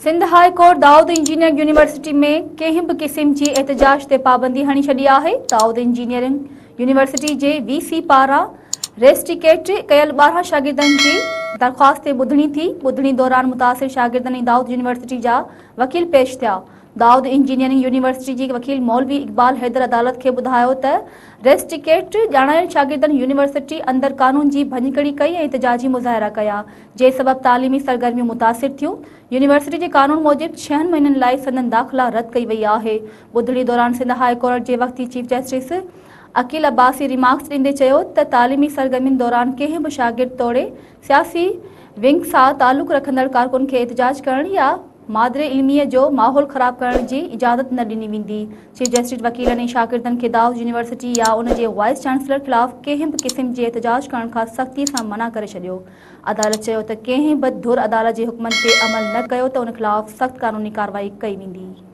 Sindh high court Dawood engineering university में कंहिं बि क़िस्म जी एहतजाज ते पाबंदी हणी छॾी आहे। दाऊद इंजीनियरिंग यूनिवर्सिटी जे वीसी पारां रेस्ट्रिकेट कयल 12 शागिर्दनि जी दरख़्वास्त ते ॿुधणी दौरान मुतासिर शागिर्दनि ऐं दाऊद यूनिवर्सिटी जा वकील पेश थिया। दाऊद इंजीनियरिंग यूनिवर्सिटी जी वकील मौलवी इक़बाल हैदर अदालत खे ॿुधायो त रेस्ट्रिकेट ॼाणायल शागिर्दनि यूनिवर्सिटी अंदर कानून जी भञकड़ी कई ऐं एहतजाजी मुज़ाहिरा कया, जंहिं सबब तालीमी सरगर्मियूं मुतासिर थियूं। यूनिवर्सिटी जे कानून मूजिब 6 महीननि लाइ संदन दाख़िला रद्द कई वई आहे। ॿुधणी दौरान सिंध हाई कोर्ट जे वक़्ती chief justice Aqeel Abbasi remarks ॾींदे चयो त तालीमी सरगर्मियुनि दौरान कंहिं बि शागिर्द तोड़े सियासी विंग सां तालुक़ रखंदड़ कारकुन खे एहतजाज करण या मादरे इल्मीअ जो माहौल ख़राब करण जी इजाज़त न ॾिनी वेंदी। चीफ जस्टिस वकीलनि ऐं शागिर्दनि खे दाऊद यूनिवर्सिटी या उन जे वाइस चांसलर ख़िलाफ़ कंहिं बि क़िस्म जे एहतजाज करण खां सख़्ती सां मना करे छॾियो। अदालत चयो त कंहिं बि धुर अदालत जे हुकमनि ते अमल न कयो त उन ख़िलाफ़ सख़्त क़ानूनी कार्रवाई कई वेंदी।